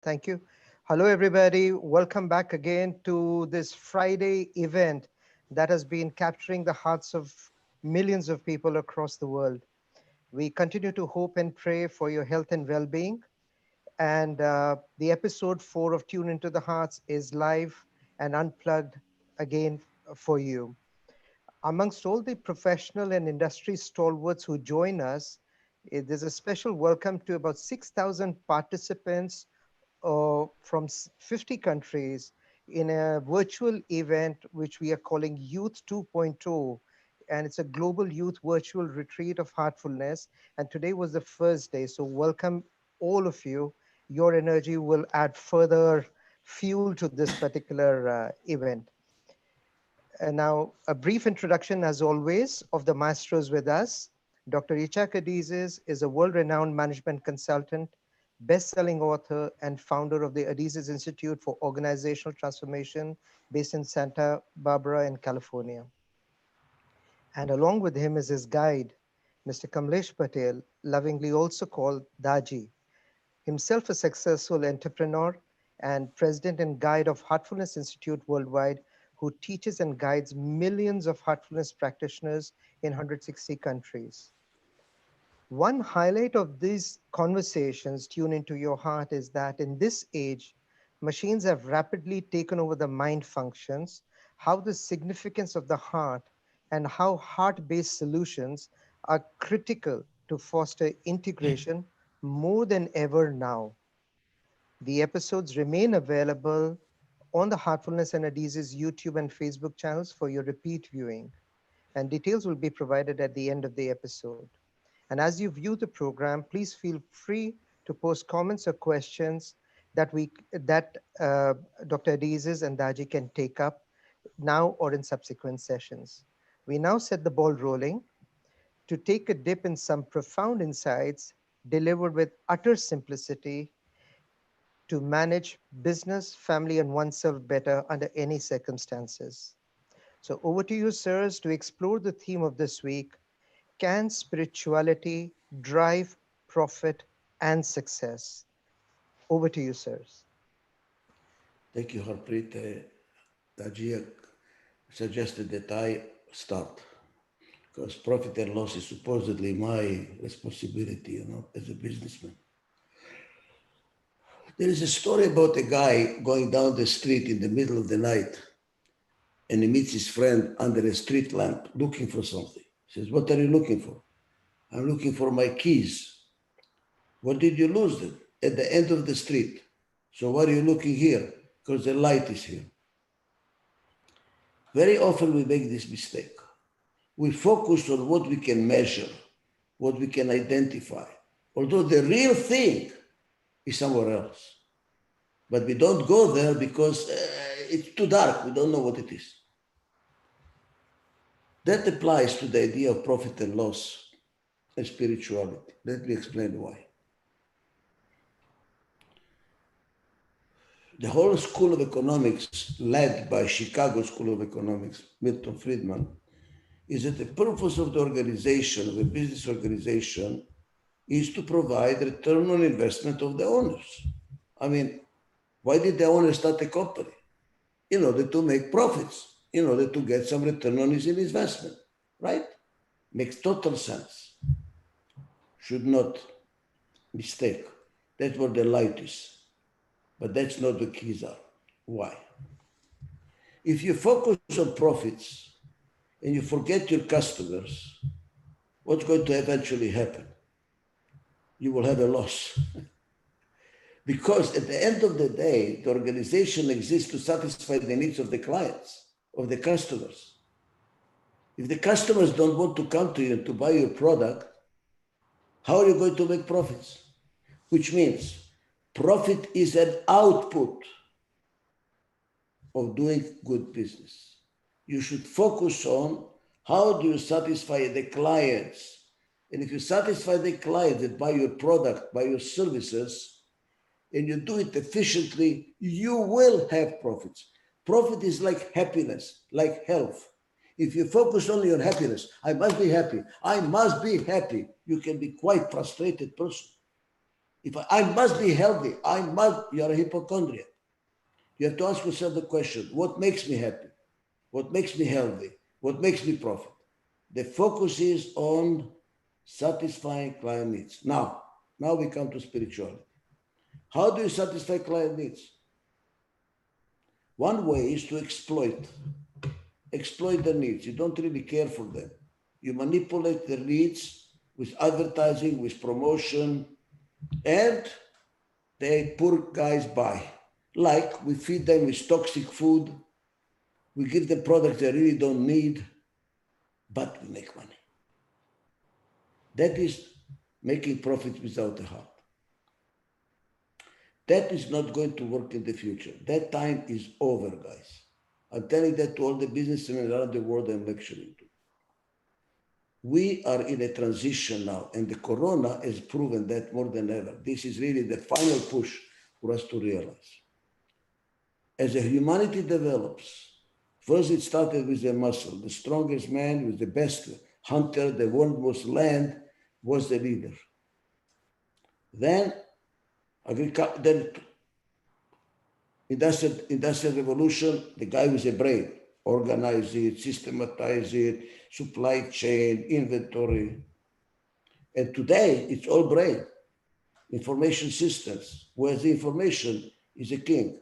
Thank you. Hello, everybody. Welcome back again to this Friday event that has been capturing the hearts of millions of people across the world. We continue to hope and pray for your health and well being. And the episode 4 of Tune Into the Hearts is live and unplugged again for you. Amongst all the professional and industry stalwarts who join us, there's a special welcome to about 6,000 participants from 50 countries in a virtual event which we are calling Youth 2.0. And it's a global youth virtual retreat of heartfulness. And today was the first day. So, welcome all of you. Your energy will add further fuel to this particular event. And now, a brief introduction, as always, of the maestros with us. Dr. Ichak Adizes is a world-renowned management consultant, best-selling author, and founder of the Adizes Institute for Organizational Transformation, based in Santa Barbara in California. And along with him is his guide, Mr. Kamlesh Patel, lovingly also called Daaji, himself a successful entrepreneur and president and guide of Heartfulness Institute worldwide, who teaches and guides millions of heartfulness practitioners in 160 countries. One highlight of these conversations, Tune Into Your Heart, is that in this age, machines have rapidly taken over the mind functions, how the significance of the heart and how heart-based solutions are critical to foster integration more than ever now. The episodes remain available on the Heartfulness and Adizes YouTube and Facebook channels for your repeat viewing, and details will be provided at the end of the episode. And as you view the program, please feel free to post comments or questions that Dr. Adizes and Daji can take up now or in subsequent sessions. We now set the ball rolling to take a dip in some profound insights delivered with utter simplicity to manage business, family, and oneself better under any circumstances. So over to you, sirs, to explore the theme of this week. Can spirituality drive profit and success? Over to you, sirs. Thank you, Harpreet. Tajia suggested that I start because profit and loss is supposedly my responsibility, as a businessman. There is a story about a guy going down the street in the middle of the night and he meets his friend under a street lamp looking for something. He says, "What are you looking for?" "I'm looking for my keys." "What did you lose them?" "At the end of the street." "So why are you looking here?" "Because the light is here." Very often we make this mistake. We focus on what we can measure, what we can identify, although the real thing is somewhere else. But we don't go there because it's too dark. We don't know what it is. That applies to the idea of profit and loss and spirituality. Let me explain why. The whole School of Economics, led by Chicago School of Economics, Milton Friedman, is that the purpose of the organization, of a business organization, is to provide return on investment of the owners. I mean, why did the owner start a company? In order to make profits, in order to get some return on his investment, right? Makes total sense. Should not mistake. That's where the light is. But that's not the keys are. Why? If you focus on profits and you forget your customers, what's going to eventually happen? You will have a loss. Because at the end of the day, the organization exists to satisfy the needs of the clients, of the customers. If the customers don't want to come to you to buy your product, how are you going to make profits? Which means profit is an output of doing good business. You should focus on how do you satisfy the clients. And if you satisfy the clients that buy your product, buy your services, and you do it efficiently, you will have profits. Profit is like happiness, like health. If you focus on your happiness, I must be happy, I must be happy, you can be quite frustrated person. If I must be healthy, you're a hypochondriac. You have to ask yourself the question, what makes me happy? What makes me healthy? What makes me profit? The focus is on satisfying client needs. Now we come to spirituality. How do you satisfy client needs? One way is to exploit their needs. You don't really care for them. You manipulate their needs with advertising, with promotion, and the poor guys buy. Like we feed them with toxic food, we give them products they really don't need, but we make money. That is making profits without a heart. That is not going to work in the future. That time is over, guys. I'm telling that to all the businessmen around the world I'm lecturing to. We are in a transition now, and the corona has proven that more than ever. This is really the final push for us to realize. As a humanity develops, first it started with the muscle. The strongest man with the best hunter, the world most land, was the leader. Then industrial revolution, the guy with the brain, organize it, systematize it, supply chain, inventory. And today it's all brain, information systems, where the information is a king.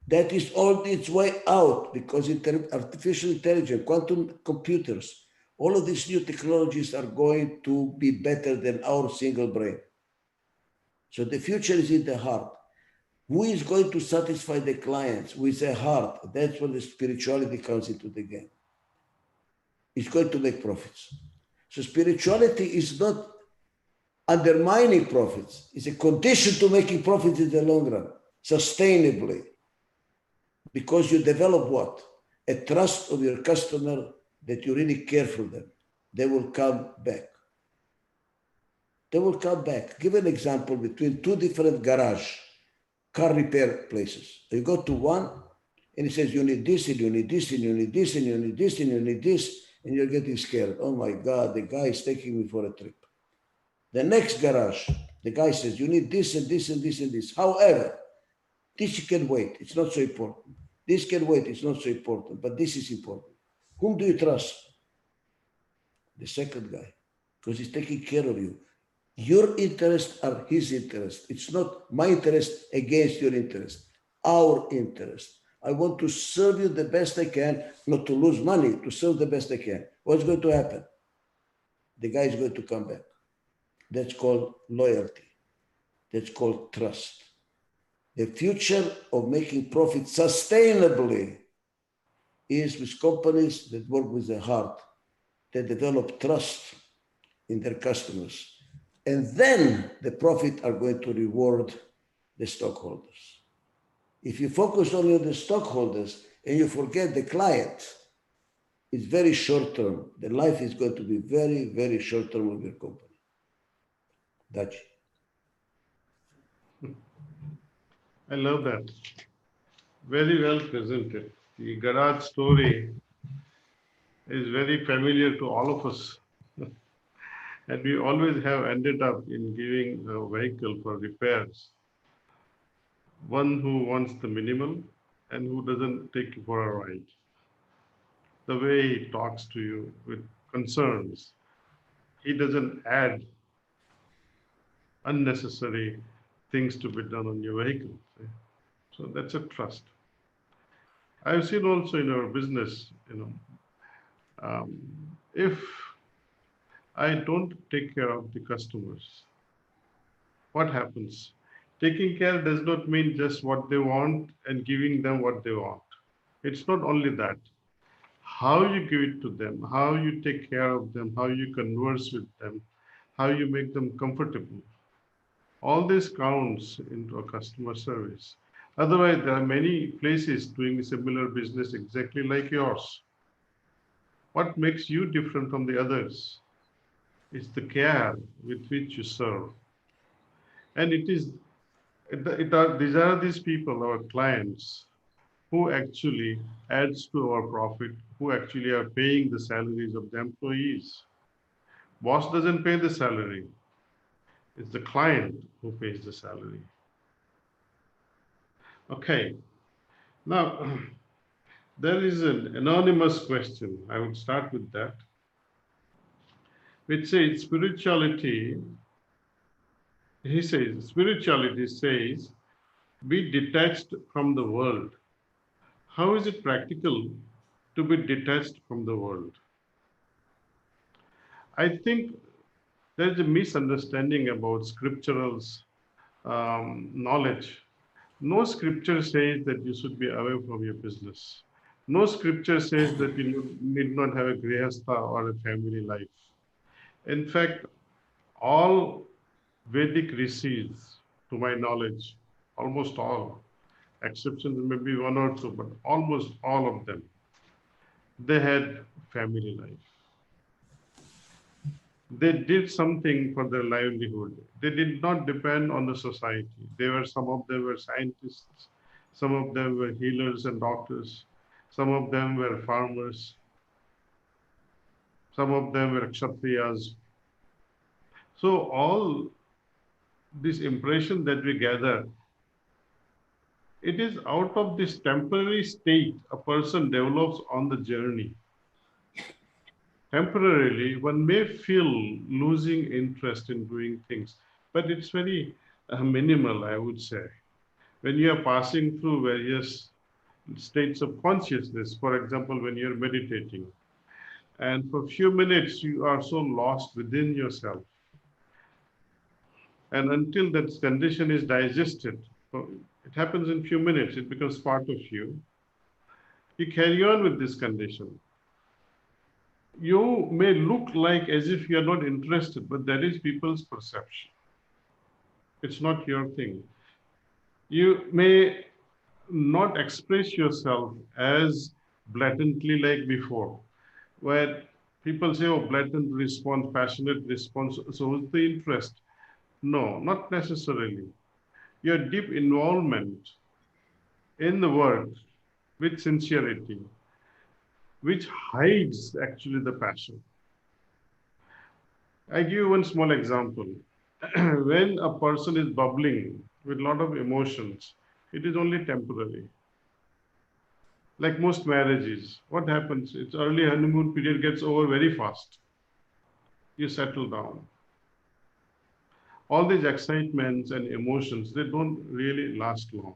That is on its way out because artificial intelligence, quantum computers, all of these new technologies are going to be better than our single brain. So the future is in the heart. Who is going to satisfy the clients with a heart? That's when the spirituality comes into the game. It's going to make profits. So spirituality is not undermining profits. It's a condition to making profits in the long run, sustainably. Because you develop what? A trust of your customer that you really care for them. They will come back. They will come back. Give an example between two different garage car repair places. You go to one and it says you need this and you need this and you need this and you need this and you need this, and you're getting scared. Oh my God, the guy is taking me for a trip. The next garage, the guy says you need this and this and this and this. However, this can wait. It's not so important. This can wait. It's not so important, but this is important. Whom do you trust? The second guy, because he's taking care of you. Your interests are his interests. It's not my interest against your interest, our interest. I want to serve you the best I can, not to lose money, to serve the best I can. What's going to happen? The guy is going to come back. That's called loyalty. That's called trust. The future of making profit sustainably is with companies that work with the heart, that develop trust in their customers. And then the profit are going to reward the stockholders. If you focus only on the stockholders and you forget the client, it's very short term. The life is going to be very, very short term of your company. Daaji. I love that. Very well presented. The garage story is very familiar to all of us. And we always have ended up in giving a vehicle for repairs. One who wants the minimal and who doesn't take you for a ride. The way he talks to you with concerns, he doesn't add unnecessary things to be done on your vehicle. So that's a trust. I've seen also in our business, if I don't take care of the customers, what happens? Taking care does not mean just what they want and giving them what they want. It's not only that. How you give it to them, how you take care of them, how you converse with them, how you make them comfortable. All this counts into a customer service. Otherwise, there are many places doing similar business exactly like yours. What makes you different from the others is the care with which you serve. And these are these people, our clients, who actually adds to our profit, who actually are paying the salaries of the employees. Boss doesn't pay the salary. It's the client who pays the salary. Okay, now there is an anonymous question. I would start with that, which says spirituality, he says, spirituality says, be detached from the world. How is it practical to be detached from the world? I think there's a misunderstanding about scriptural knowledge. No scripture says that you should be away from your business. No scripture says that you need not have a grihastha or a family life. In fact, all Vedic rishis, to my knowledge, almost all, exceptions maybe one or two, but almost all of them, they had family life. They did something for their livelihood. They did not depend on the society. Some of them were scientists, some of them were healers and doctors, some of them were farmers, some of them were kshatriyas. So all this impression that we gather, it is out of this temporary state a person develops on the journey. Temporarily, one may feel losing interest in doing things, but it's very minimal, I would say. When you are passing through various states of consciousness, for example, when you're meditating, and for a few minutes you are so lost within yourself, and until that condition is digested, so it happens in few minutes, it becomes part of you. You carry on with this condition. You may look like as if you are not interested, but that is people's perception. It's not your thing. You may not express yourself as blatantly like before, where people say, oh, blatant response, passionate response, so is the interest. No, not necessarily. Your deep involvement in the work with sincerity, which hides actually the passion. I give you one small example. When a person is bubbling with a lot of emotions, it is only temporary. Like most marriages, what happens? Its early honeymoon period gets over very fast. You settle down. All these excitements and emotions, they don't really last long.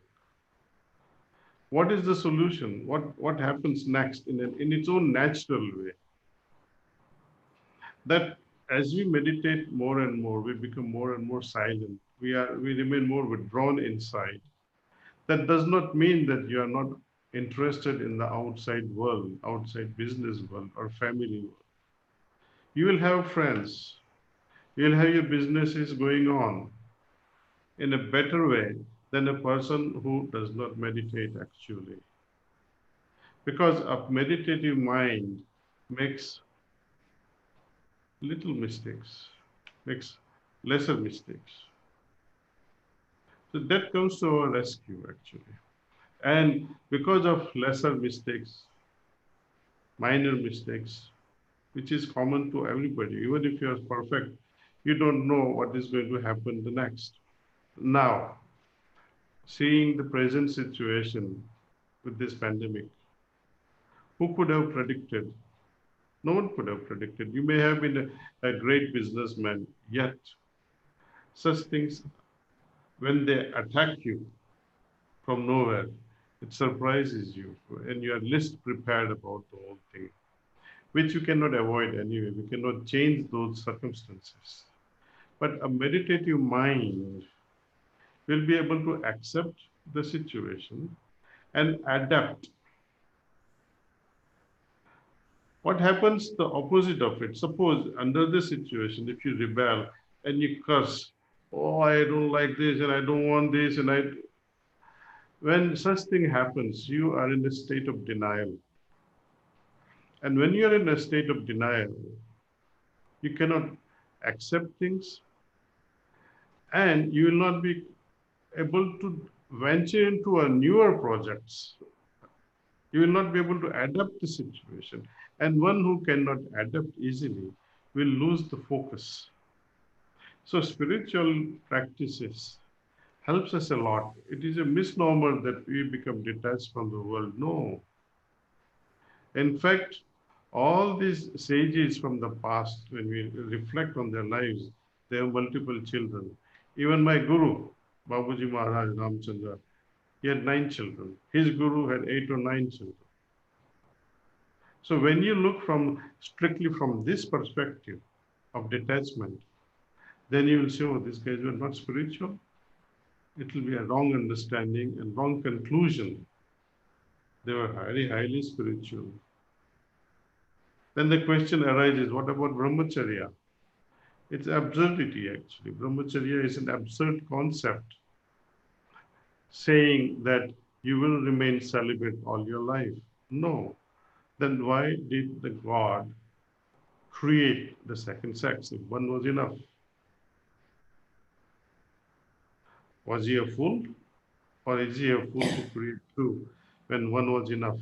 What is the solution? What happens next in its own natural way? That as we meditate more and more, we become more and more silent. We remain more withdrawn inside. That does not mean that you are not interested in the outside world, outside business world or family world. You will have friends. You'll have your businesses going on in a better way than a person who does not meditate actually. Because a meditative mind makes little mistakes, makes lesser mistakes. So that comes to our rescue actually. And because of lesser mistakes, minor mistakes, which is common to everybody, even if you are perfect, you don't know what is going to happen the next. Now, seeing the present situation with this pandemic, who could have predicted? No one could have predicted. You may have been a great businessman, yet such things, when they attack you from nowhere, it surprises you, and you are least prepared about the whole thing, which you cannot avoid anyway. We cannot change those circumstances. But a meditative mind will be able to accept the situation and adapt. What happens the opposite of it? Suppose under this situation, if you rebel and you curse, oh, I don't like this and I don't want this, and when such thing happens, you are in a state of denial. And when you are in a state of denial, you cannot accept things and you will not be able to venture into a newer projects. You will not be able to adapt the situation. And one who cannot adapt easily will lose the focus. So spiritual practices helps us a lot. It is a misnomer that we become detached from the world. No. In fact, all these sages from the past, when we reflect on their lives, they have multiple children. Even my guru, Babuji Maharaj Ramchandra, he had 9 children. His guru had 8 or 9 children. So when you look from strictly from this perspective of detachment, then you will say, oh, these guys were not spiritual. It will be a wrong understanding and wrong conclusion. They were highly, highly spiritual. Then the question arises, what about brahmacharya? It's absurdity actually. Brahmacharya is an absurd concept saying that you will remain celibate all your life. No. Then why did the God create the second sex if one was enough? Was he a fool? Or is he a fool to create two when one was enough?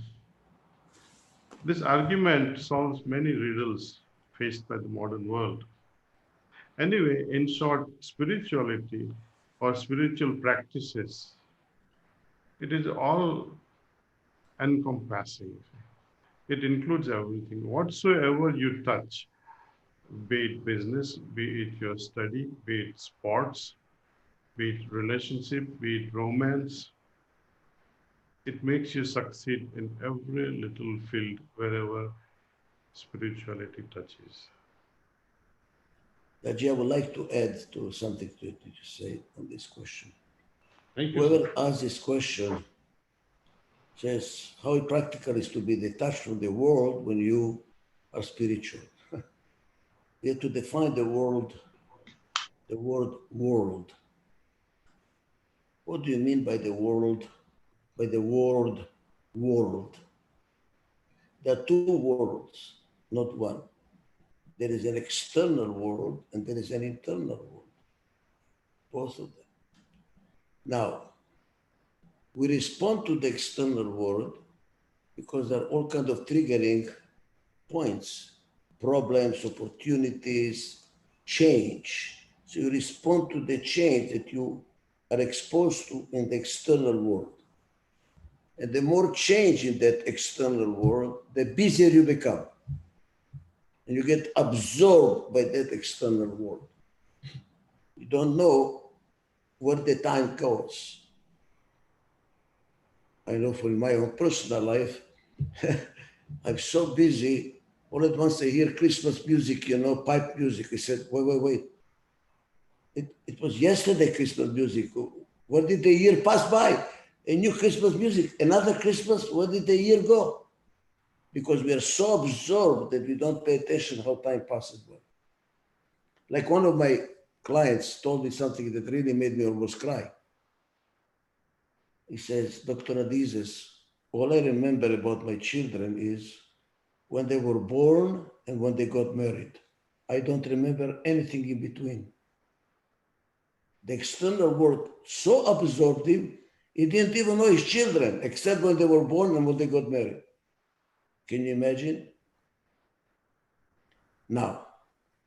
This argument solves many riddles faced by the modern world. Anyway, in short, spirituality or spiritual practices, it is all encompassing. It includes everything. Whatsoever you touch, be it business, be it your study, be it sports, be it relationship, be it romance, it makes you succeed in every little field wherever spirituality touches. Daaji, I would like to add to something to what you say on this question. Thank you, sir. Whoever asked this question says how practical is to be detached from the world when you are spiritual. You have to define the word world. What do you mean by the world? By the word world? There are two worlds, not one. There is an external world and there is an internal world, both of them. Now, we respond to the external world because there are all kinds of triggering points, problems, opportunities, change. So you respond to the change that you are exposed to in the external world. And the more change in that external world, the busier you become. And you get absorbed by that external world. You don't know where the time goes. I know from my own personal life, I'm so busy. All at once I hear Christmas music, pipe music. I said, wait. It was yesterday Christmas music. Where did the year pass by? A new Christmas music, another Christmas, where did the year go? Because we are so absorbed that we don't pay attention how time passes by. Like one of my clients told me something that really made me almost cry. He says, Dr. Adizes, all I remember about my children is when they were born and when they got married. I don't remember anything in between. The external world so absorbed him, he didn't even know his children, except when they were born and when they got married. Can you imagine? Now,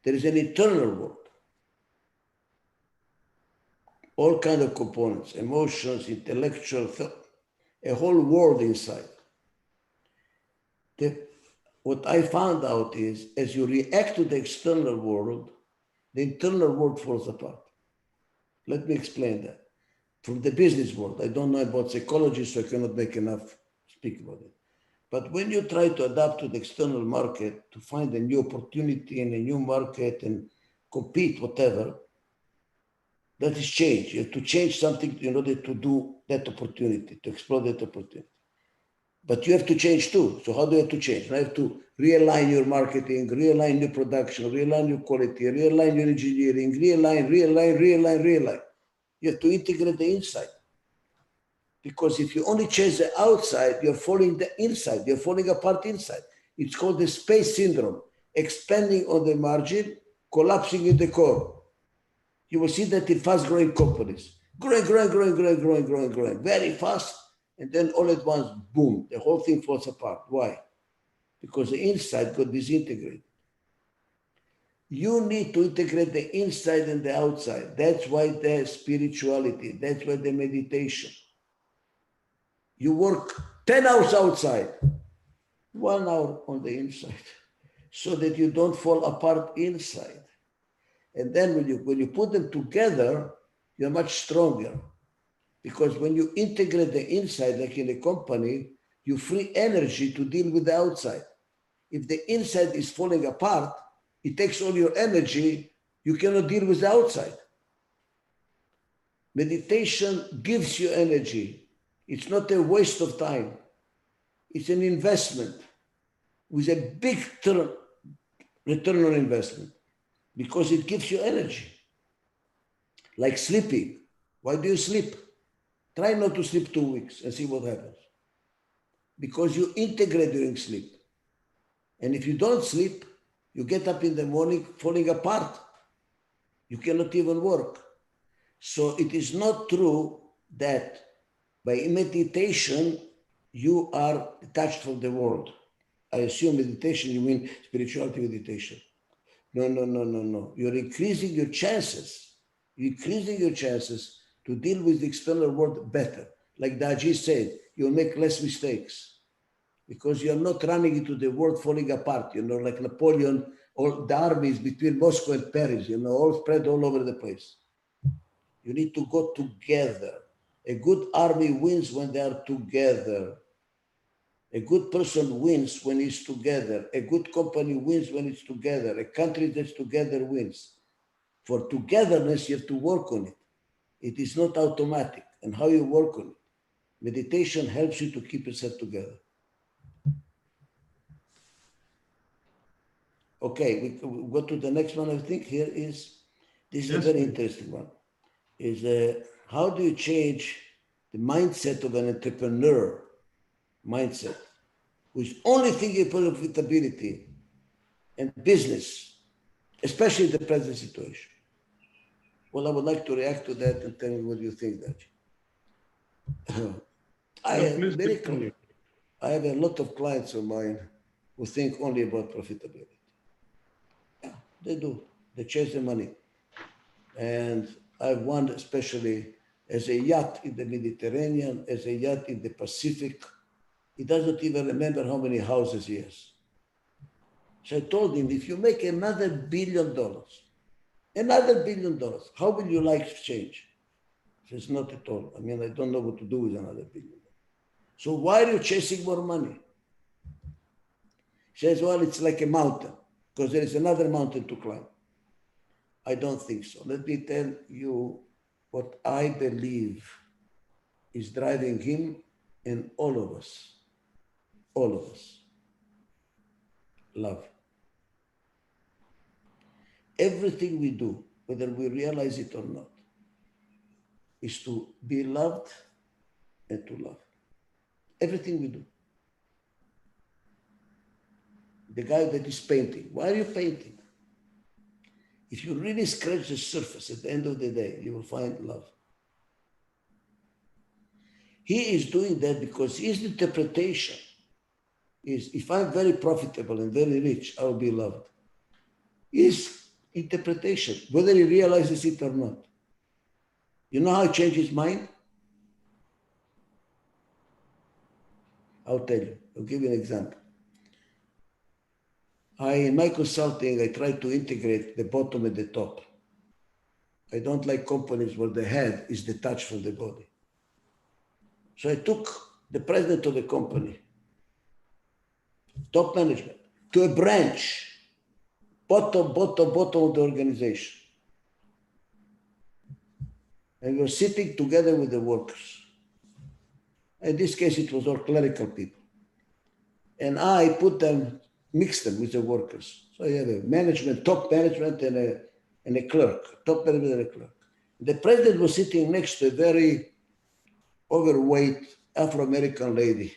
there is an internal world. All kinds of components, emotions, intellectual, a whole world inside. What I found out is, as you react to the external world, the internal world falls apart. Let me explain that. From the business world, I don't know about psychology, so I cannot make enough speak about it. But when you try to adapt to the external market to find a new opportunity in a new market and compete, whatever, that is change. You have to change something in order to do that opportunity, to explore that opportunity. But you have to change too. So how do you have to change? You have to realign your marketing, realign your production, realign your quality, realign your engineering, realign. You have to integrate the inside. Because if you only change the outside, you're falling the inside, you're falling apart inside. It's called the space syndrome, expanding on the margin, collapsing in the core. You will see that in fast-growing companies. Growing, very fast, and then all at once, boom, the whole thing falls apart. Why? Because the inside got disintegrated. You need to integrate the inside and the outside. That's why the spirituality, that's why the meditation. You work 10 hours outside, 1 hour on the inside, so that you don't fall apart inside. And then when you put them together, you're much stronger. Because when you integrate the inside, like in a company, you free energy to deal with the outside. If the inside is falling apart, it takes all your energy, you cannot deal with the outside. Meditation gives you energy. It's not a waste of time. It's an investment with a big return on investment because it gives you energy. Like sleeping. Why do you sleep? Try not to sleep 2 weeks and see what happens. Because you integrate during sleep. And if you don't sleep, you get up in the morning falling apart. You cannot even work. So it is not true that by meditation, you are detached from the world. I assume meditation, you mean spirituality meditation. No. You're increasing your chances. You're increasing your chances to deal with the external world better. Like Daaji said, you'll make less mistakes because you're not running into the world falling apart, like Napoleon, or the armies between Moscow and Paris, all spread all over the place. You need to go together. A good army wins when they are together. A good person wins when he's together. A good company wins when it's together. A country that's together wins. For togetherness, you have to work on it. It is not automatic. And how you work on it. Meditation helps you to keep yourself together. Okay, we go to the next one. I think here is, this is Yes, a very please. interesting one. Is how do you change the mindset of an entrepreneur mindset who's only thinking about profitability and business, especially in the present situation? Well, I would like to react to that and tell me what you think, Daji. Please continue. I have a lot of clients of mine who think only about profitability. Yeah, they do. They chase the money. And I've won especially as a yacht in the Mediterranean, as a yacht in the Pacific. He doesn't even remember how many houses he has. So I told him, if you make another $1 billion, how will your life change? He says, not at all. I mean, I don't know what to do with another $1 billion. So why are you chasing more money? He says, well, it's like a mountain, because there is another mountain to climb. I don't think so. Let me tell you what I believe is driving him and all of us. Love. Everything we do, whether we realize it or not, is to be loved and to love. Everything we do. The guy that is painting, why are you painting? If you really scratch the surface at the end of the day, you will find love. He is doing that because his interpretation is, if I'm very profitable and very rich, I will be loved. His interpretation, whether he realizes it or not. You know how he changed his mind? I'll tell you. I'll give you an example. In my consulting, I try to integrate the bottom and the top. I don't like companies where the head is detached from the body. So I took the president of the company, top management, to a branch, bottom of the organization. And we were sitting together with the workers. In this case, it was all clerical people. And I mixed them with the workers. So you have a management, top management, and a clerk, top management and a clerk. The president was sitting next to a very overweight Afro-American lady.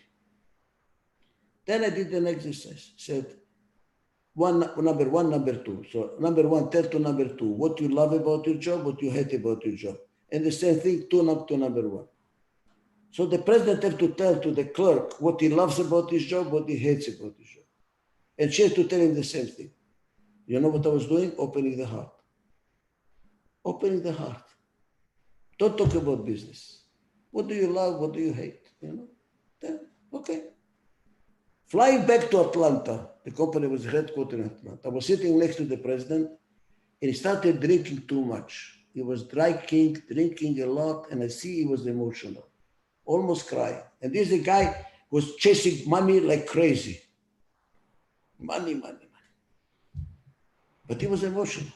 Then I did an exercise, said, number one, number two. So number one, tell to number two what you love about your job, what you hate about your job. And the same thing, to number one. So the president has to tell to the clerk what he loves about his job, what he hates about his job. And she has to tell him the same thing. You know what I was doing? Opening the heart. Opening the heart. Don't talk about business. What do you love? What do you hate? You know? Then, okay. Flying back to Atlanta, the company was headquartered in Atlanta. I was sitting next to the president, and he started drinking too much. He was drinking a lot, and I see he was emotional, almost crying. And this the guy was chasing money like crazy. Money, money, money. But he was emotional.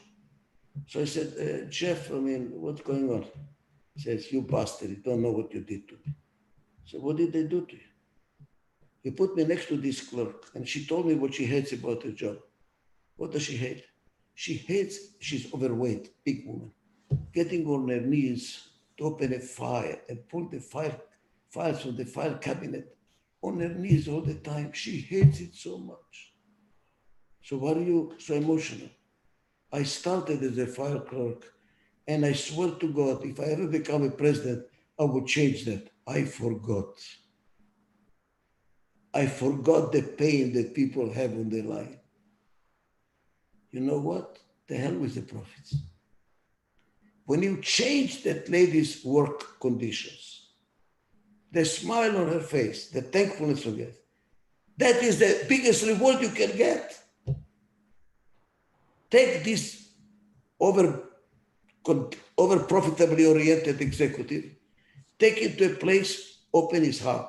So I said, Jeff, I mean, what's going on? He says, you bastard, you don't know what you did to me. So what did they do to you? He put me next to this clerk, and she told me what she hates about her job. What does she hate? She hates, she's overweight, big woman, getting on her knees to open a file and pull the files from the file cabinet on her knees all the time. She hates it so much. So why are you so emotional? I started as a file clerk, and I swear to God, if I ever become a president, I would change that. I forgot. I forgot the pain that people have on their life. You know what? The hell with the profits. When you change that lady's work conditions, the smile on her face, the thankfulness of it, that is the biggest reward you can get. Take this over, over profitably oriented executive, take him to a place, open his heart,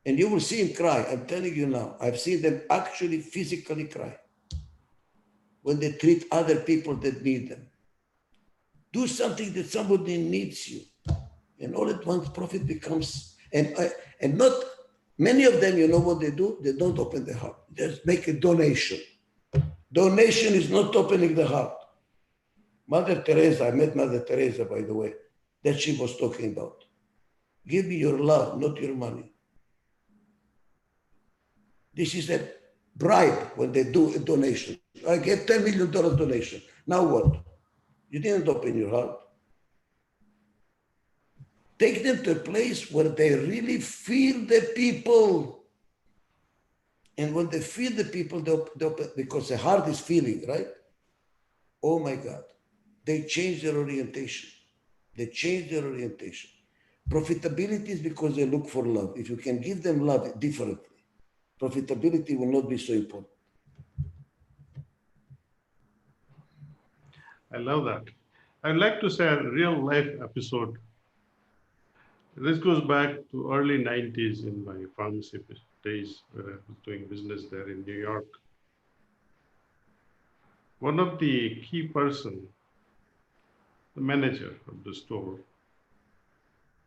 and you will see him cry. I'm telling you now, I've seen them actually physically cry when they treat other people that need them. Do something that somebody needs you. And all at once, profit becomes, and not many of them, you know what they do? They don't open the heart. Just make a donation. Donation is not opening the heart. Mother Teresa, I met Mother Teresa, by the way, that she was talking about. Give me your love, not your money. This is a bribe when they do a donation. I get $10 million donation. Now what? You didn't open your heart. Take them to a place where they really feel the people. And when they feel the people, because the heart is feeling, right? Oh my God. They change their orientation. They change their orientation. Profitability is because they look for love. If you can give them love differently, profitability will not be so important. I love that. I'd like to say a real life episode. This goes back to early 90s in my pharmacy days where I was doing business there in New York. One of the key person, the manager of the store,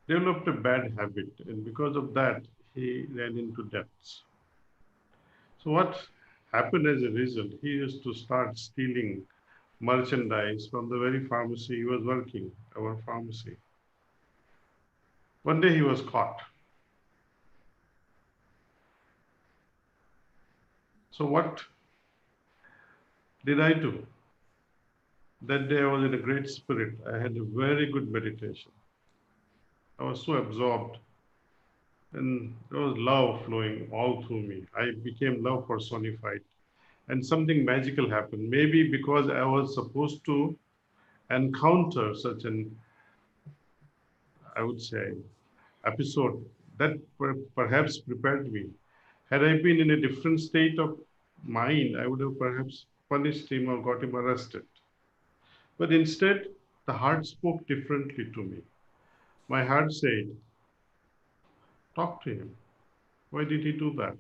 developed a bad habit, and because of that, he ran into debts. So what happened as a result? He used to start stealing merchandise from the very pharmacy he was working, our pharmacy. One day he was caught. So what did I do? That day I was in a great spirit. I had a very good meditation. I was so absorbed, and there was love flowing all through me. I became love personified, and something magical happened. Maybe because I was supposed to encounter such an, I would say, episode that perhaps prepared me. Had I been in a different state of mind, I would have perhaps punished him or got him arrested. But instead, the heart spoke differently to me. My heart said, talk to him. Why did he do that?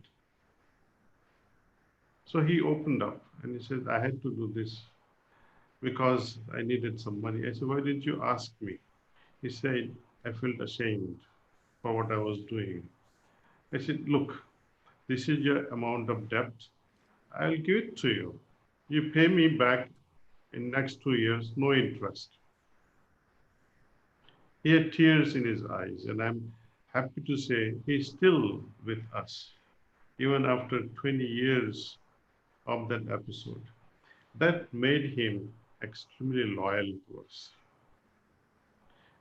So he opened up and he said, I had to do this because I needed some money. I said, why didn't you ask me? He said, I felt ashamed for what I was doing. I said, look, this is your amount of debt. I'll give it to you. You pay me back in next 2 years, no interest. He had tears in his eyes, and I'm happy to say he's still with us, even after 20 years of that episode. That made him extremely loyal to us.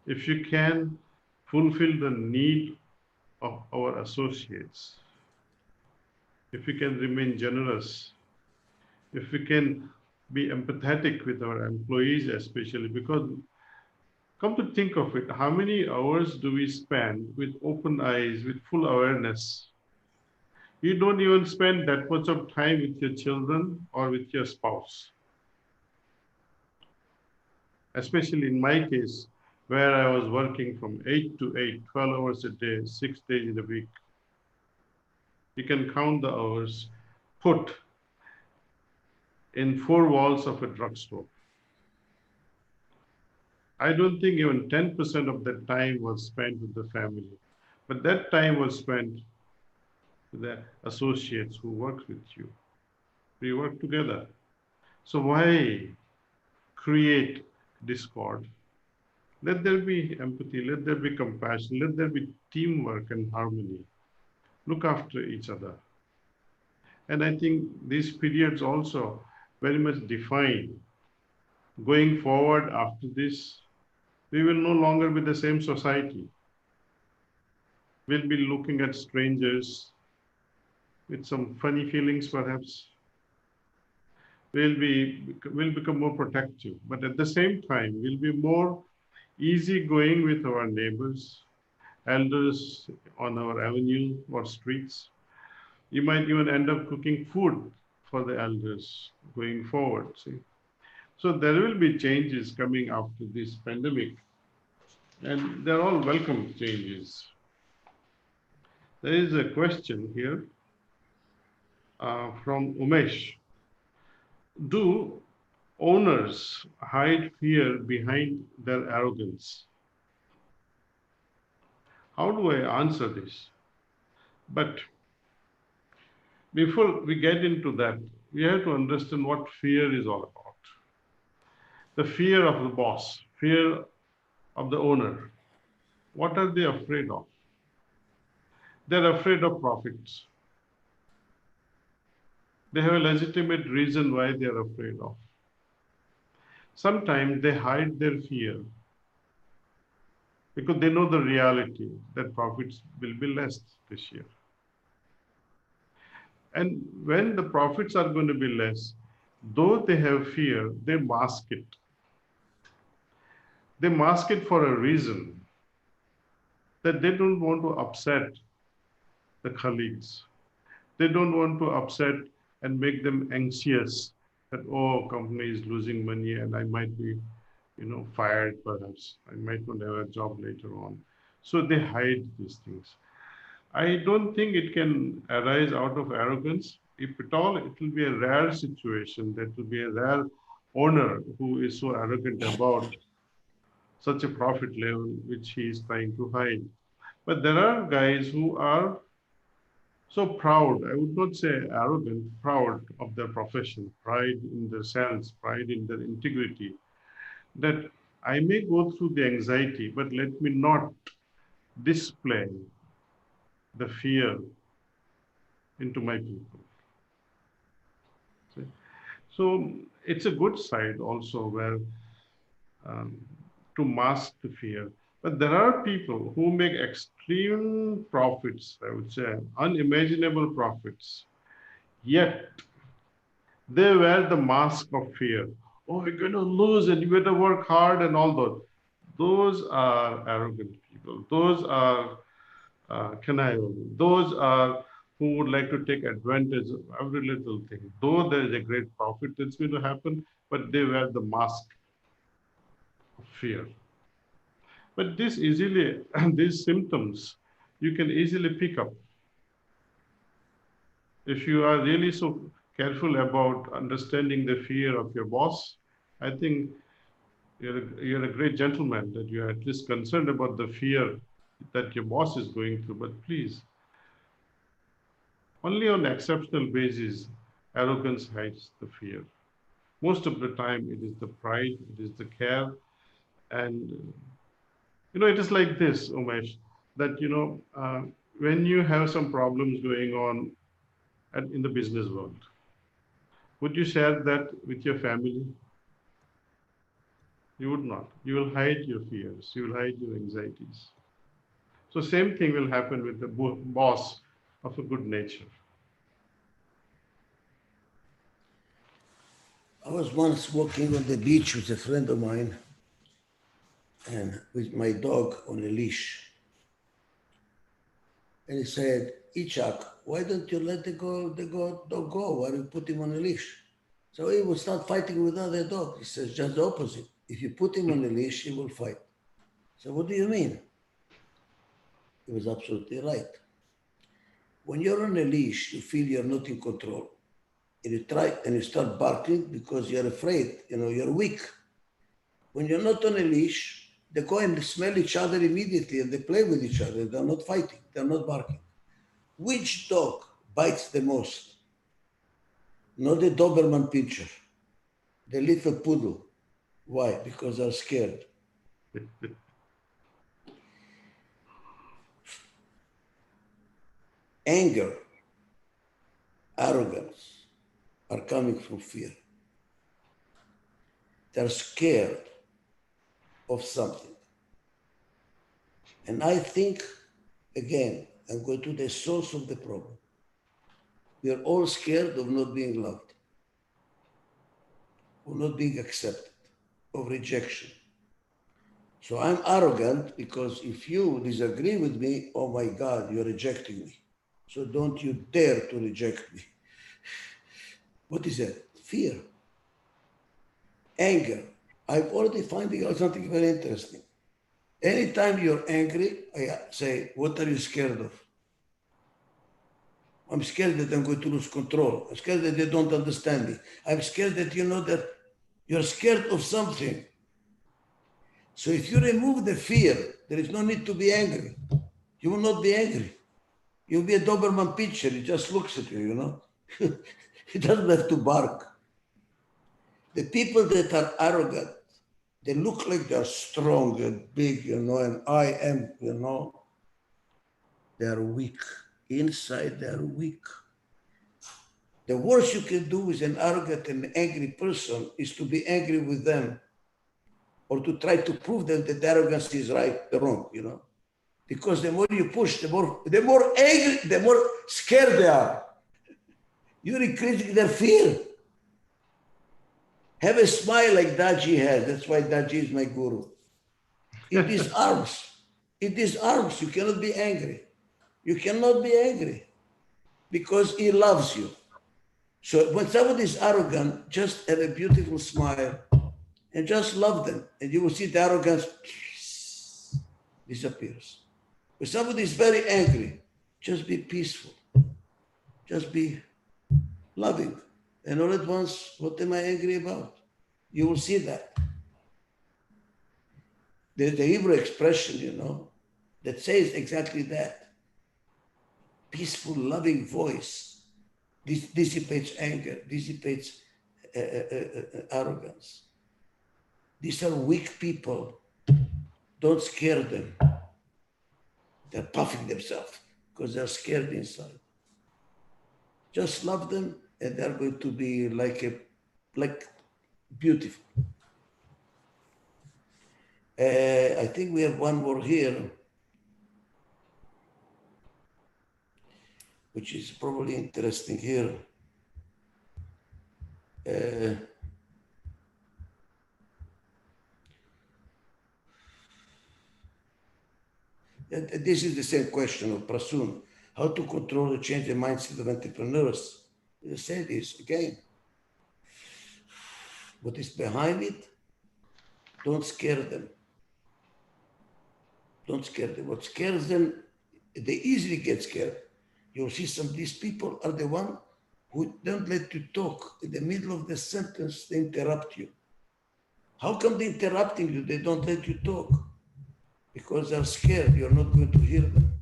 If you can fulfill the need of our associates, if you can remain generous, if we can be empathetic with our employees, especially because come to think of it, how many hours do we spend with open eyes, with full awareness? You don't even spend that much of time with your children or with your spouse. Especially in my case, where I was working from 8 to 8, 12 hours a day, 6 days in a week. You can count the hours put in four walls of a drugstore. I don't think even 10% of that time was spent with the family. But that time was spent with the associates who work with you. We work together. So why create discord? Let there be empathy, let there be compassion, let there be teamwork and harmony. Look after each other. And I think these periods also very much define going forward after this. We will no longer be the same society. We'll be looking at strangers with some funny feelings, perhaps. We'll become more protective, but at the same time, we'll be more easygoing with our neighbors, elders on our avenue or streets. You might even end up cooking food for the elders going forward. See? So there will be changes coming after this pandemic, and they're all welcome changes. There is a question here from Umesh. Do owners hide fear behind their arrogance? How do I answer this? But before we get into that, we have to understand what fear is all about. The fear of the boss, fear of the owner. What are they afraid of? They're afraid of profits. They have a legitimate reason why they are afraid of. Sometimes they hide their fear because they know the reality that profits will be less this year. And when the profits are going to be less, though they have fear, they mask it. They mask it for a reason that they don't want to upset the colleagues. They don't want to upset and make them anxious that, oh, company is losing money and I might be, fired perhaps. I might not have a job later on. So they hide these things. I don't think it can arise out of arrogance. If at all, it will be a rare situation. That will be a rare owner who is so arrogant about such a profit level which he is trying to hide. But there are guys who are so proud, I would not say arrogant, proud of their profession, pride in their sense, pride in their integrity, that I may go through the anxiety, but let me not display the fear into my people. See? So it's a good side also where um, to mask the fear. But there are people who make extreme profits, I would say, unimaginable profits, yet they wear the mask of fear. Oh, you're going to lose and you better work hard and all those. Those are arrogant people. Those are conniving. Those are who would like to take advantage of every little thing. Though there is a great profit that's going to happen, but they wear the mask of fear. But this easily, these symptoms, you can easily pick up. If you are really so careful about understanding the fear of your boss, I think you're a great gentleman that you're at least concerned about the fear that your boss is going through. But please, only on exceptional basis, arrogance hides the fear. Most of the time, it is the pride, it is the care, and it is like this, Umesh, that when you have some problems going on in the business world, would you share that with your family? You would not. You will hide your fears. You will hide your anxieties. So same thing will happen with the boss of a good nature. I was once walking on the beach with a friend of mine and with my dog on a leash. And he said, Ichak, why don't you let dog go? Why do you put him on a leash? So he will start fighting with other dog. He says, just the opposite. If you put him on a leash, he will fight. So what do you mean? He was absolutely right. When you're on a leash, you feel you're not in control. And you try and you start barking because you're afraid, you're weak. When you're not on a leash, they go and smell each other immediately and they play with each other. They're not fighting, they're not barking. Which dog bites the most? Not the Doberman Pinscher, the little poodle. Why? Because they're scared. Anger, arrogance are coming from fear. They're scared of something. And I think, again, I'm going to the source of the problem. We are all scared of not being loved, of not being accepted, of rejection. So I'm arrogant because if you disagree with me, oh my God, you're rejecting me. So don't you dare to reject me. What is that? Fear. Anger. I'm already finding out something very interesting. Anytime you're angry, I say, what are you scared of? I'm scared that I'm going to lose control. I'm scared that they don't understand me. I'm scared that that you're scared of something. So if you remove the fear, there is no need to be angry. You will not be angry. You'll be a Doberman Pinscher. He just looks at you, He doesn't have to bark. The people that are arrogant, they look like they're strong and big, and I am, they are weak. Inside, they are weak. The worst you can do with an arrogant and angry person is to be angry with them or to try to prove them that the arrogance is wrong, Because the more you push, the more angry, the more scared they are. You're increasing their fear. Have a smile like Daaji has. That's why Daaji is my guru. It is arms. It is arms. You cannot be angry. You cannot be angry because he loves you. So when somebody is arrogant, just have a beautiful smile and just love them. And you will see the arrogance disappears. When somebody is very angry, just be peaceful. Just be loving. And all at once, what am I angry about? You will see that. There's the Hebrew expression, that says exactly that. Peaceful, loving voice dissipates anger, dissipates arrogance. These are weak people. Don't scare them. They're puffing themselves because they're scared inside. Just love them and they're going to be like beautiful. I think we have one more here, which is probably interesting here. This is the same question of Prasun. How to control or change the mindset of entrepreneurs? You say this again. What is behind it? Don't scare them. Don't scare them. What scares them, they easily get scared. You'll see some of these people are the one who don't let you talk. In the middle of the sentence, they interrupt you. How come they're interrupting you? They don't let you talk. Because they're scared you're not going to hear them.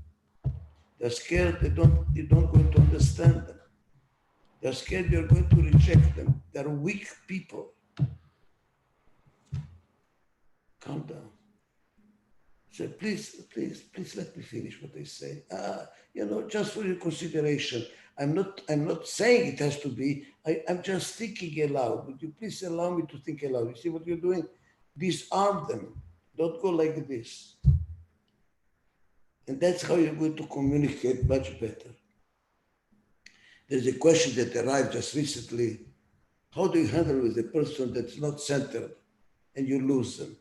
They're scared you're not going to understand them. They're scared you're going to reject them. They're weak people. Calm down. So please let me finish what I say. Just for your consideration. I'm not saying it has to be. I'm just thinking aloud. Would you please allow me to think aloud? You see what you're doing? Disarm them. Don't go like this. And that's how you're going to communicate much better. There's a question that arrived just recently. How do you handle with a person that's not centered and you lose them?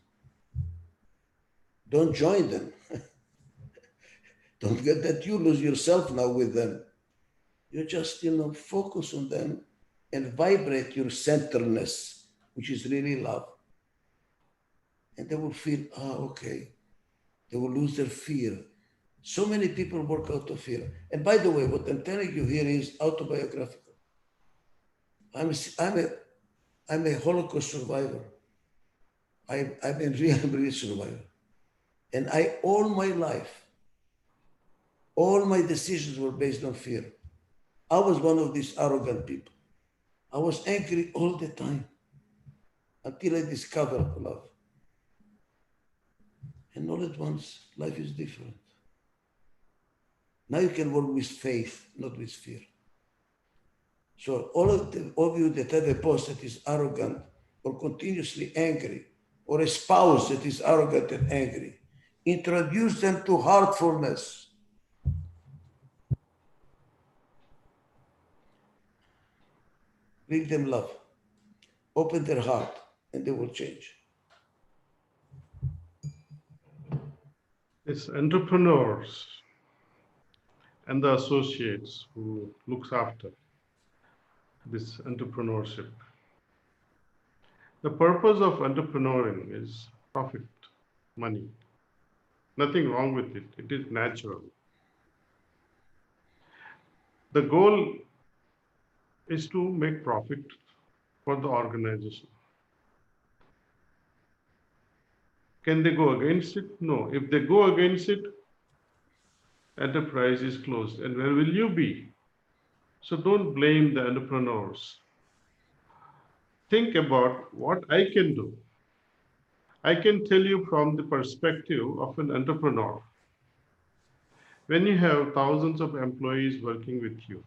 Don't join them. Don't get that you lose yourself now with them. You just, focus on them and vibrate your centeredness, which is really love. And they will feel, okay. They will lose their fear. So many people work out of fear. And by the way, what I'm telling you here is autobiographical. I'm a, I'm a Holocaust survivor. I'm a real survivor. And all my life, all my decisions were based on fear. I was one of these arrogant people. I was angry all the time until I discovered love. And all at once, life is different. Now you can work with faith, not with fear. So all of you that have a boss that is arrogant or continuously angry, or a spouse that is arrogant and angry, introduce them to heartfulness. Bring them love. Open their heart, and they will change. It's entrepreneurs and the associates who looks after this entrepreneurship. The purpose of entrepreneuring is profit, money. Nothing wrong with it. It is natural. The goal is to make profit for the organization. Can they go against it? No. If they go against it, enterprise is closed. And where will you be? So don't blame the entrepreneurs. Think about what I can do. I can tell you from the perspective of an entrepreneur. When you have thousands of employees working with you,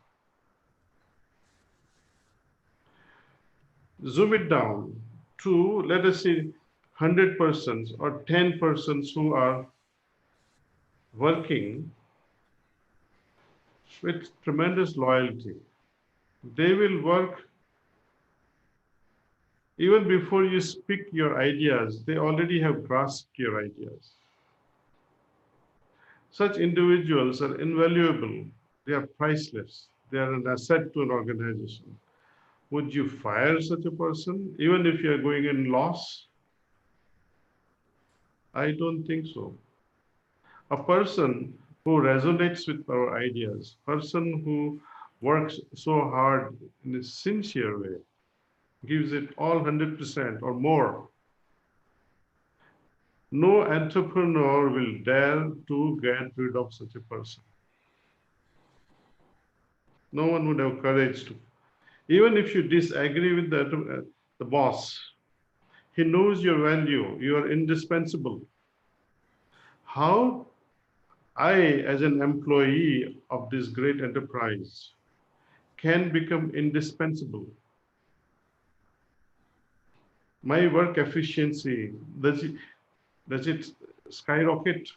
zoom it down to, let us say, 100 persons or 10 persons who are working with tremendous loyalty. They will work even before you speak your ideas, they already have grasped your ideas. Such individuals are invaluable. They are priceless. They are an asset to an organization. Would you fire such a person, even if you are going in loss? I don't think so. A person who resonates with our ideas, person who works so hard in a sincere way, gives it all 100% or more. No entrepreneur will dare to get rid of such a person. No one would have courage to. Even if you disagree with the boss, he knows your value, you are indispensable. How I, as an employee of this great enterprise, can become indispensable? My work efficiency, does it skyrocket?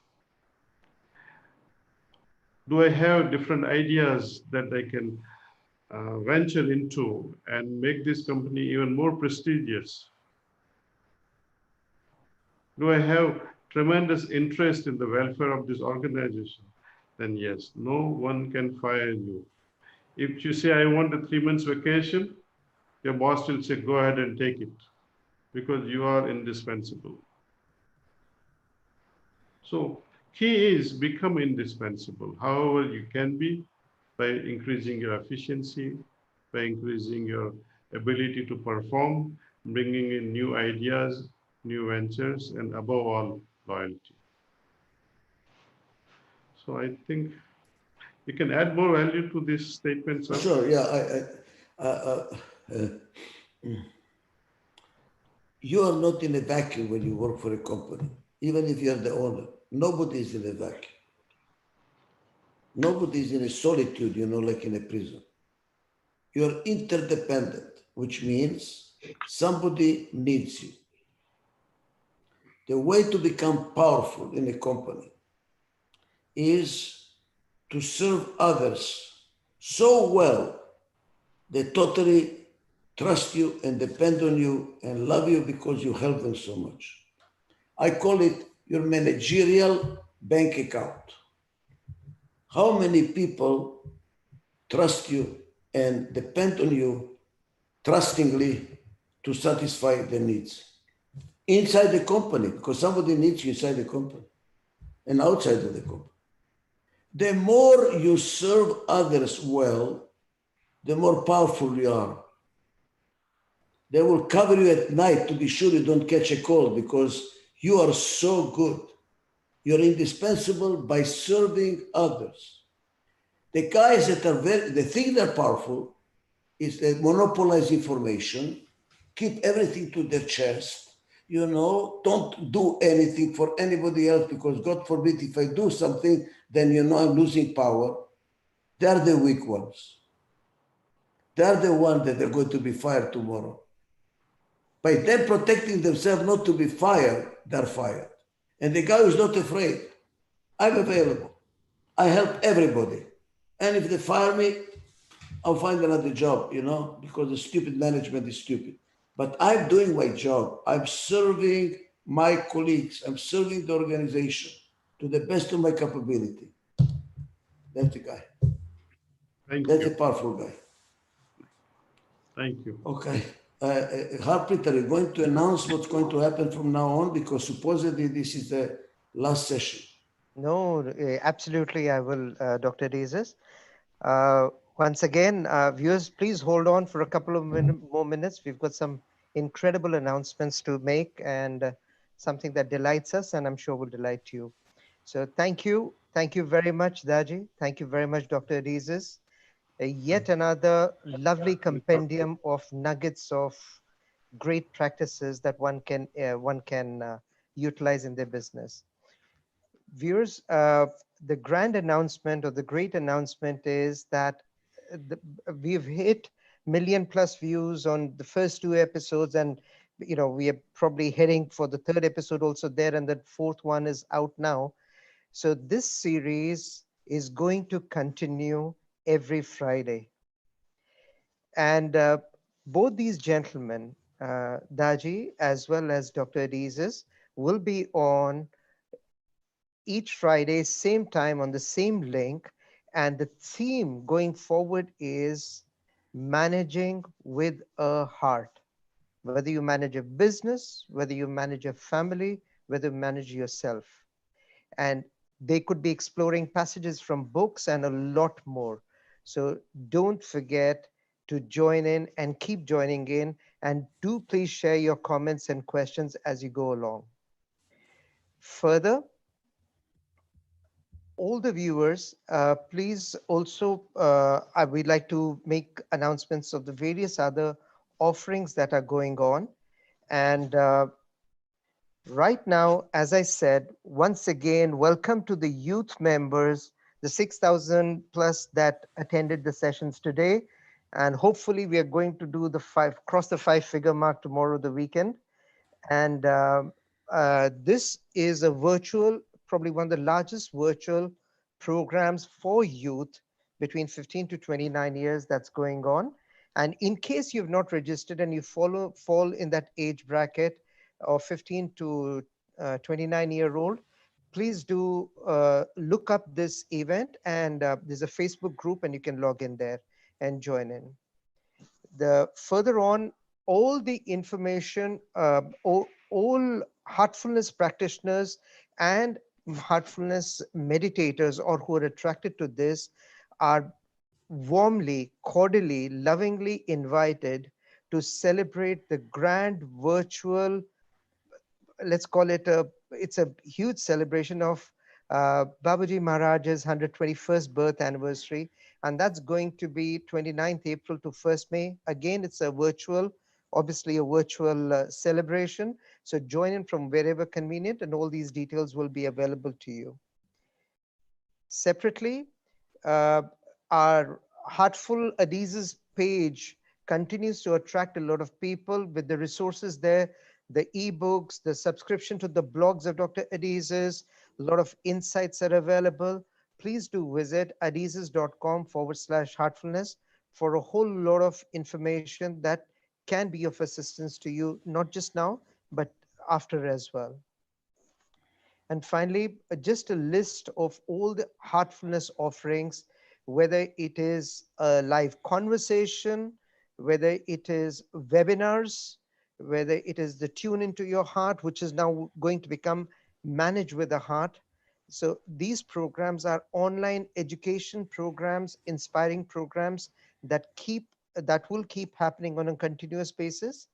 Do I have different ideas that I can venture into and make this company even more prestigious? Do I have tremendous interest in the welfare of this organization? Then yes, no one can fire you. If you say, I want a 3 months vacation, your boss will say, go ahead and take it because you are indispensable. So key is become indispensable. However you can be, by increasing your efficiency, by increasing your ability to perform, bringing in new ideas, new ventures, and above all, loyalty. So I think you can add more value to this statement, sir. Sure, yeah. You are not in a vacuum when you work for a company, even if you are the owner. Nobody is in a vacuum. Nobody is in a solitude, like in a prison. You are interdependent, which means somebody needs you. The way to become powerful in a company is to serve others so well that totally trust you and depend on you and love you because you help them so much. I call it your managerial bank account. How many people trust you and depend on you trustingly to satisfy their needs inside the company, because somebody needs you inside the company and outside of the company. The more you serve others well, the more powerful you are. They will cover you at night to be sure you don't catch a cold because you are so good. You're indispensable by serving others. The guys that are they think they're powerful is they monopolize information, keep everything to their chest, don't do anything for anybody else because God forbid if I do something, then I'm losing power. They're the weak ones. They're the ones that are going to be fired tomorrow. By them protecting themselves not to be fired, they're fired. And the guy who's not afraid, I'm available. I help everybody. And if they fire me, I'll find another job, because the stupid management is stupid. But I'm doing my job. I'm serving my colleagues. I'm serving the organization to the best of my capability. That's the guy. Thank That's a you. powerful guy. Thank you. Okay. Harpreet, are you going to announce what's going to happen from now on? Because supposedly this is the last session. No, absolutely, I will, Dr. Adizes. Once again, viewers, please hold on for a couple of more minutes. We've got some incredible announcements to make and something that delights us, and I'm sure will delight you. So thank you. Thank you very much, Daji. Thank you very much, Dr. Adizes. Yet another lovely compendium of nuggets of great practices that one can utilize in their business. Viewers, the grand announcement or the great announcement is that we've hit million plus views on the first two episodes, and we are probably heading for the third episode also there, and the fourth one is out now. So this series is going to continue every Friday. And both these gentlemen, Daji as well as Dr. Adizes, will be on each Friday, same time on the same link. And the theme going forward is managing with a heart. Whether you manage a business, whether you manage a family, whether you manage yourself. And they could be exploring passages from books and a lot more. So don't forget to join in and keep joining in. And do please share your comments and questions as you go along. Further, all the viewers, please also, I would like to make announcements of the various other offerings that are going on. And right now, as I said, once again, welcome to the youth members, the 6,000 plus that attended the sessions today. And hopefully we are going to do cross the 5-figure mark tomorrow, the weekend. And this is a virtual, probably one of the largest virtual programs for youth between 15 to 29 years that's going on. And in case you've not registered and you fall in that age bracket of 15 to 29-year-old, please do look up this event. And there's a Facebook group and you can log in there and join in. The further on, all the information, all heartfulness practitioners and heartfulness meditators or who are attracted to this are warmly, cordially, lovingly invited to celebrate the grand virtual, let's call it it's a huge celebration of Babaji Maharaj's 121st birth anniversary. And that's going to be 29th April to 1st May. Again, it's a virtual, obviously a virtual celebration. So join in from wherever convenient and all these details will be available to you. Separately, our Heartful Adizes page continues to attract a lot of people with the resources there, the ebooks, the subscription to the blogs of Dr. Adizes, a lot of insights are available. Please do visit adizes.com/heartfulness for a whole lot of information that can be of assistance to you, not just now, but after as well. And finally, just a list of all the heartfulness offerings, whether it is a live conversation, whether it is webinars, whether it is the Tune into Your Heart, which is now going to become Manage with the Heart. So these programs are online education programs, inspiring programs that will keep happening on a continuous basis,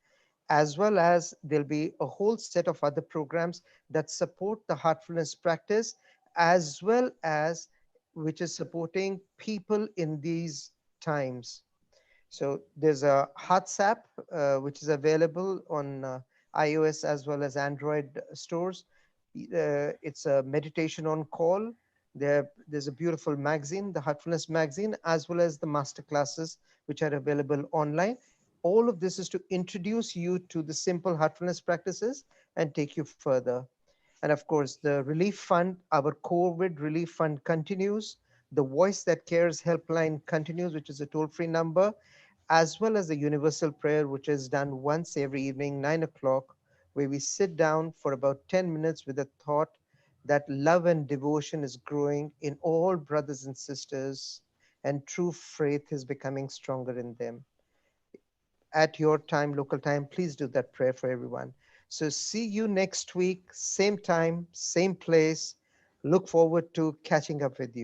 as well as there'll be a whole set of other programs that support the heartfulness practice, as well as which is supporting people in these times. So there's a Hearts app, which is available on iOS as well as Android stores. It's a meditation on call. There's a beautiful magazine, the Heartfulness magazine, as well as the master classes, which are available online. All of this is to introduce you to the simple heartfulness practices and take you further. And of course, the relief fund, our COVID relief fund continues. The Voice That Cares helpline continues, which is a toll free number, as well as the universal prayer, which is done once every evening, 9 o'clock, where we sit down for about 10 minutes with a thought that love and devotion is growing in all brothers and sisters, and true faith is becoming stronger in them. At your time, local time, please do that prayer for everyone. So, see you next week, same time, same place. Look forward to catching up with you.